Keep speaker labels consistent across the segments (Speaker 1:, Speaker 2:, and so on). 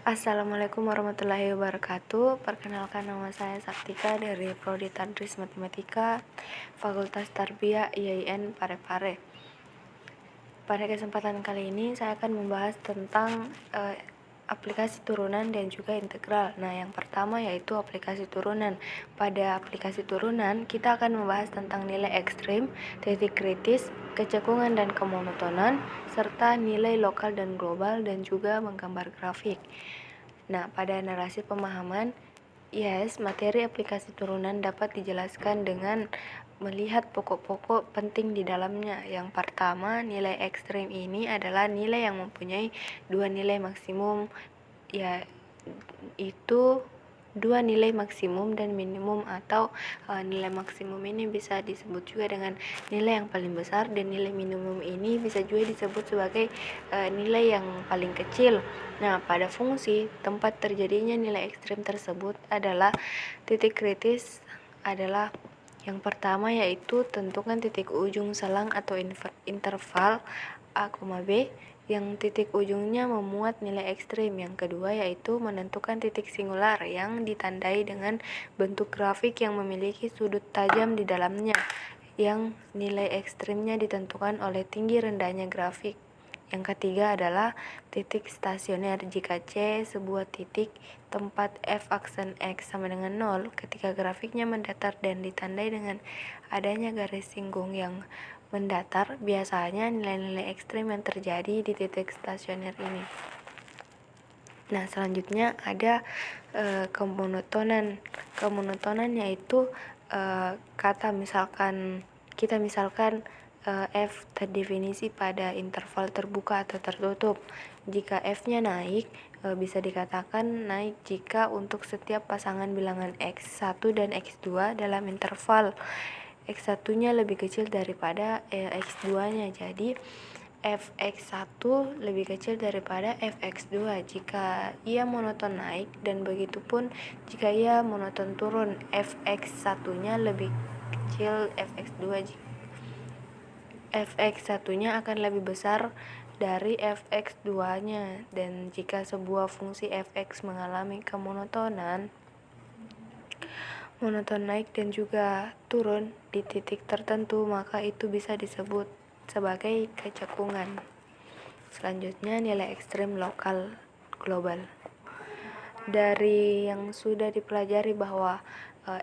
Speaker 1: Assalamualaikum warahmatullahi wabarakatuh. Perkenalkan, nama saya Saktika dari Prodi Tadris Matematika, Fakultas Tarbiyah IAIN Parepare. Pada kesempatan kali ini saya akan membahas tentang aplikasi turunan dan juga integral. Nah, yang pertama yaitu aplikasi turunan. Pada aplikasi turunan, kita akan membahas tentang nilai ekstrim, titik kritis, kecekungan dan kemonotonan, serta nilai lokal dan global, dan juga menggambar grafik. Nah, pada narasi pemahaman, materi aplikasi turunan dapat dijelaskan dengan melihat pokok-pokok penting di dalamnya. Yang pertama, nilai ekstrim ini adalah nilai yang mempunyai dua nilai maksimum, yaitu dua nilai maksimum dan minimum, atau nilai maksimum ini bisa disebut juga dengan nilai yang paling besar, dan nilai minimum ini bisa juga disebut sebagai nilai yang paling kecil. Nah, pada fungsi tempat terjadinya nilai ekstrim tersebut adalah titik kritis adalah yang pertama, yaitu tentukan titik ujung selang atau interval A, B yang titik ujungnya memuat nilai ekstrim. Yang kedua yaitu menentukan titik singular yang ditandai dengan bentuk grafik yang memiliki sudut tajam di dalamnya, yang nilai ekstrimnya ditentukan oleh tinggi rendahnya grafik. Yang ketiga adalah titik stasioner jika C sebuah titik tempat f aksen x sama dengan 0 ketika grafiknya mendatar dan ditandai dengan adanya garis singgung yang mendatar. Biasanya nilai-nilai ekstrim yang terjadi di titik stasioner ini. Nah, selanjutnya ada kemonotonan. Kemonotonan yaitu kata kita misalkan f terdefinisi pada interval terbuka atau tertutup. Jika f-nya naik, bisa dikatakan naik jika untuk setiap pasangan bilangan x1 dan x2 dalam interval x1-nya lebih kecil daripada x2-nya. Jadi fx1 lebih kecil daripada fx2 jika ia monoton naik, dan begitupun jika ia monoton turun, fx1-nya lebih kecil fx1-nya akan lebih besar dari fx2-nya. Dan jika sebuah fungsi fx mengalami kemonotonan, monoton naik dan juga turun di titik tertentu, maka itu bisa disebut sebagai kecekungan. Selanjutnya, nilai ekstrim lokal global. Dari yang sudah dipelajari bahwa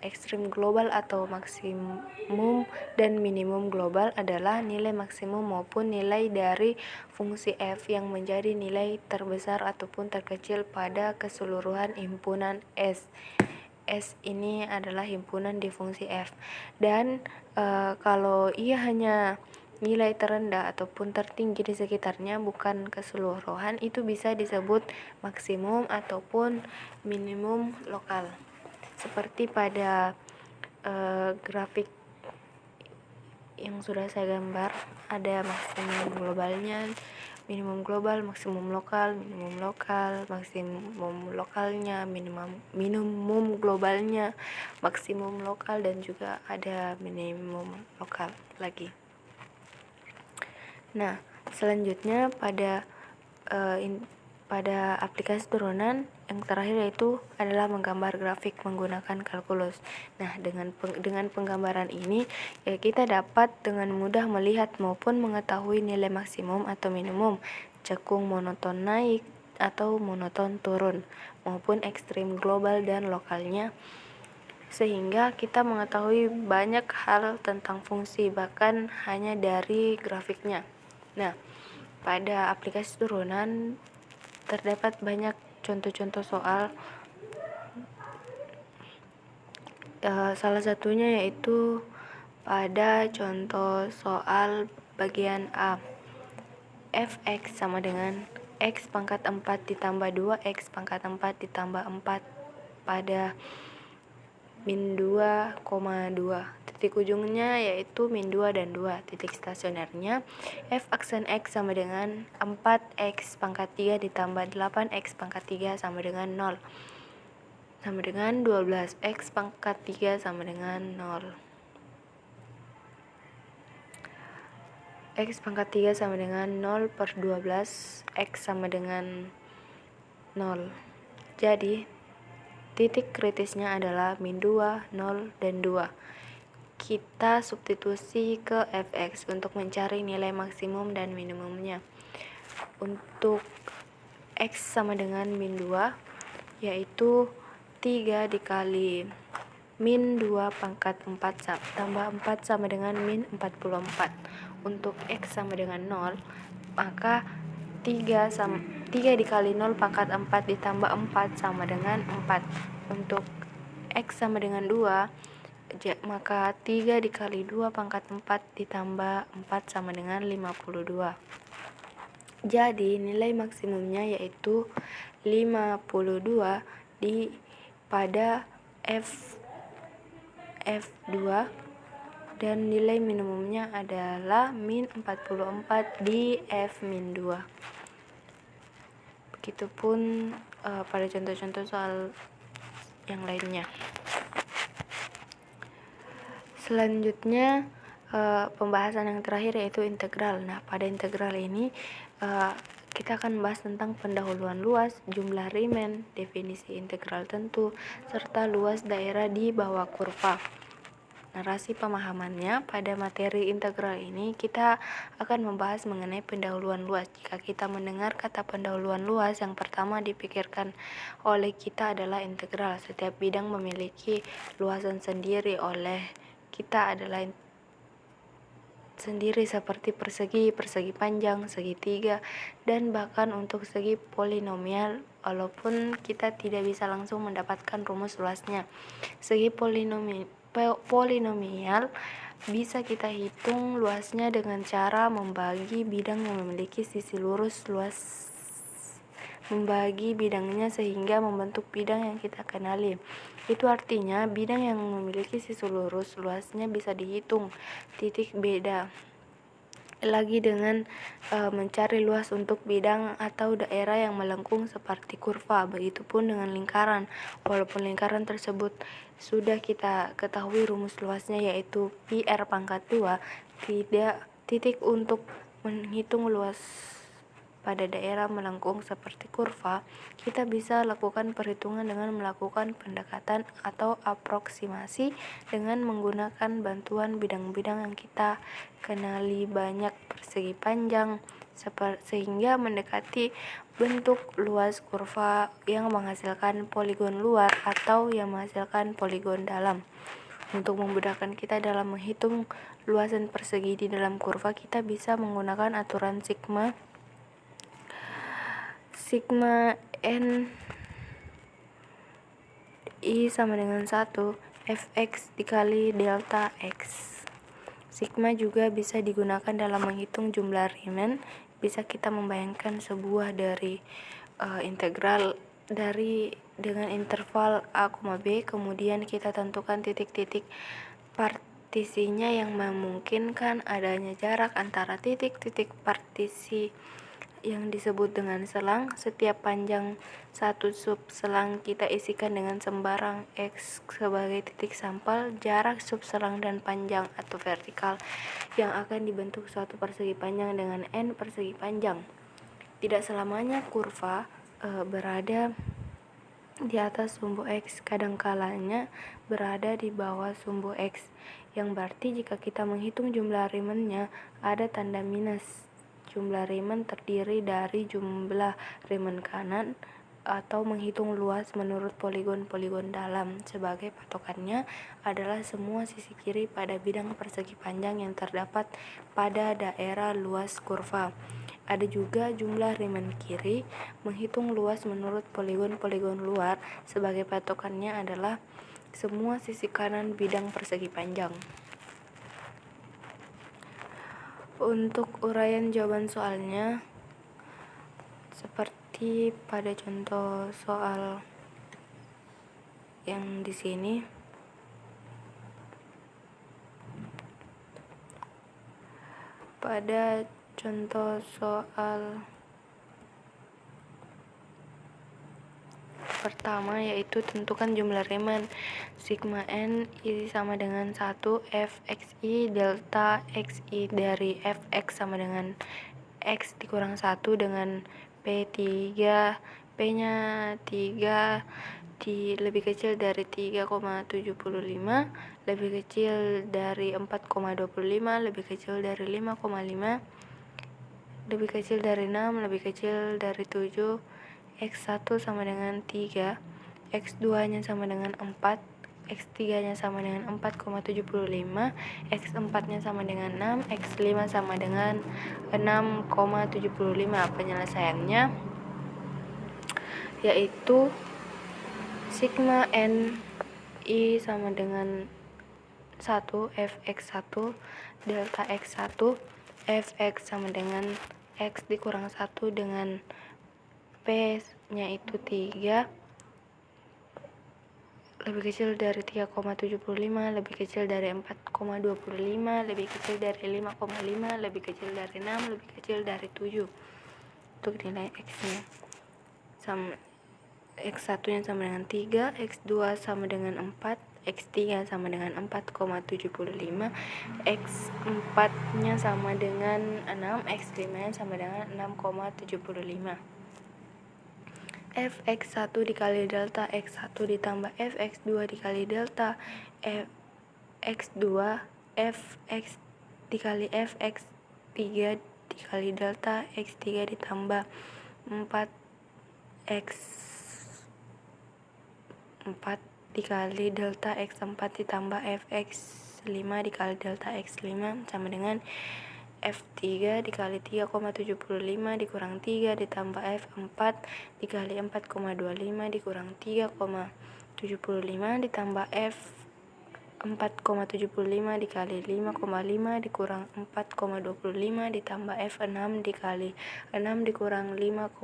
Speaker 1: ekstrim global atau maksimum dan minimum global adalah nilai maksimum maupun nilai dari fungsi f yang menjadi nilai terbesar ataupun terkecil pada keseluruhan himpunan S. S ini adalah himpunan di fungsi f, dan kalau ia hanya nilai terendah ataupun tertinggi di sekitarnya, bukan keseluruhan, itu bisa disebut maksimum ataupun minimum lokal. Seperti pada grafik yang sudah saya gambar, ada maksimum globalnya, minimum global, maksimum lokal, maksimum lokalnya, minimum globalnya, maksimum lokal, dan juga ada minimum lokal lagi. Nah, selanjutnya pada aplikasi turunan yang terakhir yaitu adalah menggambar grafik menggunakan kalkulus. Nah, dengan penggambaran ini kita dapat dengan mudah melihat maupun mengetahui nilai maksimum atau minimum, cekung monoton naik atau monoton turun, maupun ekstrim global dan lokalnya, sehingga kita mengetahui banyak hal tentang fungsi, bahkan hanya dari grafiknya. Nah, pada aplikasi turunan terdapat banyak contoh-contoh soal. Salah satunya yaitu pada contoh soal bagian A, fx sama dengan x pangkat 4 ditambah 2x pangkat 4 ditambah 4 pada min 2,2. Titik ujungnya yaitu min 2 dan 2. Titik stasionernya f aksen x sama dengan 4x pangkat 3 ditambah 8x pangkat 3 sama dengan 0. Sama dengan 12x pangkat 3 sama dengan 0. X pangkat 3 sama dengan 0 per 12, X sama dengan 0. Jadi, titik kritisnya adalah min 2, 0, dan 2. Kita substitusi ke fx untuk mencari nilai maksimum dan minimumnya. Untuk x sama dengan min 2, yaitu 3 dikali min 2 pangkat 4 tambah 4 sama dengan min 44. Untuk x sama dengan 0, maka 3 dikali 0 pangkat 4 ditambah 4 sama dengan 4. Untuk x sama dengan 2, maka 3 dikali 2 pangkat 4 ditambah 4 sama dengan 52. Jadi nilai maksimumnya yaitu 52 pada F2, dan nilai minimumnya adalah min 44 di F min 2. Begitupun pada contoh-contoh soal yang lainnya. Selanjutnya pembahasan yang terakhir yaitu integral. Nah, pada integral ini kita akan membahas tentang pendahuluan luas, jumlah Riemann, definisi integral tentu, serta luas daerah di bawah kurva. Narasi pemahamannya, pada materi integral ini kita akan membahas mengenai pendahuluan luas. Jika kita mendengar kata pendahuluan luas, yang pertama dipikirkan oleh kita adalah integral. Setiap bidang memiliki luasan sendiri oleh kita adalah sendiri, seperti persegi, persegi panjang, segitiga, dan bahkan untuk segi polinomial, walaupun kita tidak bisa langsung mendapatkan rumus luasnya. Segi polinomial bisa kita hitung luasnya dengan cara membagi bidang yang memiliki sisi lurus membagi bidangnya sehingga membentuk bidang yang kita kenali. Itu artinya bidang yang memiliki sisi lurus luasnya bisa dihitung. Titik beda lagi dengan mencari luas untuk bidang atau daerah yang melengkung seperti kurva. Begitupun dengan lingkaran. Walaupun lingkaran tersebut sudah kita ketahui rumus luasnya yaitu pi r pangkat 2, tidak titik untuk menghitung luas pada daerah melengkung seperti kurva, kita bisa lakukan perhitungan dengan melakukan pendekatan atau aproksimasi dengan menggunakan bantuan bidang-bidang yang kita kenali, banyak persegi panjang, sehingga mendekati bentuk luas kurva yang menghasilkan poligon luar atau yang menghasilkan poligon dalam. Untuk memudahkan kita dalam menghitung luasan persegi di dalam kurva, kita bisa menggunakan aturan sigma n I sama dengan 1 fx dikali delta x. Sigma juga bisa digunakan dalam menghitung jumlah Riemann. Bisa kita membayangkan sebuah dari integral dengan interval a, b, kemudian kita tentukan titik-titik partisinya yang memungkinkan adanya jarak antara titik-titik partisi yang disebut dengan selang. Setiap panjang satu sub selang kita isikan dengan sembarang x sebagai titik sampel, jarak sub selang dan panjang atau vertikal yang akan dibentuk suatu persegi panjang dengan n persegi panjang. Tidak selamanya kurva berada di atas sumbu x, kadangkalanya berada di bawah sumbu x, yang berarti jika kita menghitung jumlah Riemann-nya ada tanda minus. Jumlah Riemann terdiri dari jumlah Riemann kanan atau menghitung luas menurut poligon-poligon dalam. Sebagai patokannya adalah semua sisi kiri pada bidang persegi panjang yang terdapat pada daerah luas kurva. Ada juga jumlah Riemann kiri, menghitung luas menurut poligon-poligon luar. Sebagai patokannya adalah semua sisi kanan bidang persegi panjang. Untuk uraian jawaban soalnya, seperti pada contoh soal yang di sini. Pada contoh soal pertama yaitu tentukan jumlah Riemann. Sigma n I sama dengan 1 fxi delta xi dari fx sama dengan x dikurang 1 dengan p3 P-nya 3 lebih kecil dari 3,75, lebih kecil dari 4,25, lebih kecil dari 5,5, lebih kecil dari 6, lebih kecil dari 7. X1 sama dengan 3, X2 nya sama dengan 4, X3 nya sama dengan 4,75, X4 nya sama dengan 6, X5 sama dengan 6,75. Penyelesaiannya yaitu sigma n I sama dengan 1 fx1 delta x1 fx sama dengan x dikurang 1 dengan p nya itu 3, lebih kecil dari 3,75, lebih kecil dari 4,25, lebih kecil dari 5,5, lebih kecil dari 6, lebih kecil dari 7. Untuk nilai x nya sama X1 nya sama dengan 3, X2 sama dengan 4, X3 sama dengan 4,75, X4 nya sama dengan 6, X5 nya sama dengan 6,75. Fx1 dikali delta X1 ditambah Fx2 dikali delta X2 Fx dikali Fx3 dikali delta X3 ditambah 4 dikali delta X4 ditambah Fx5 dikali delta X5 sama dengan F3 dikali 3,75 dikurang 3 ditambah F4 dikali 4,25 dikurang 3,75 ditambah F4,75 dikali 5,5 dikurang 4,25 ditambah F6 dikali 6 dikurang 5,5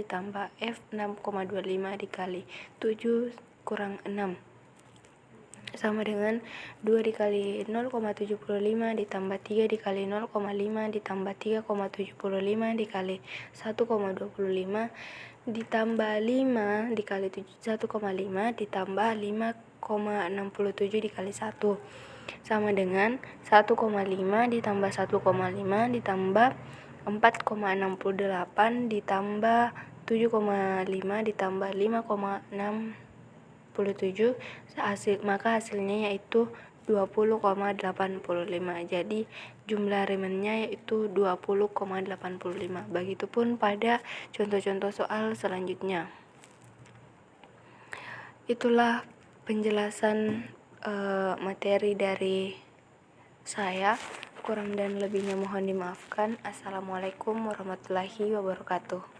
Speaker 1: ditambah F6,25 dikali 7 kurang 6 sama dengan 2 dikali 0,75 ditambah 3 dikali 0,5 ditambah 3,75 dikali 1,25 ditambah 5 dikali 1,5 ditambah 5,67 dikali 1 sama dengan 1,5 ditambah 1,5 ditambah 4,68 ditambah 7,5 ditambah 5,67 maka hasilnya yaitu 20,85. Jadi jumlah remennya yaitu 20,85. Begitupun pada contoh-contoh soal selanjutnya. Itulah penjelasan materi dari saya. Kurang dan lebihnya mohon dimaafkan. Assalamualaikum warahmatullahi wabarakatuh.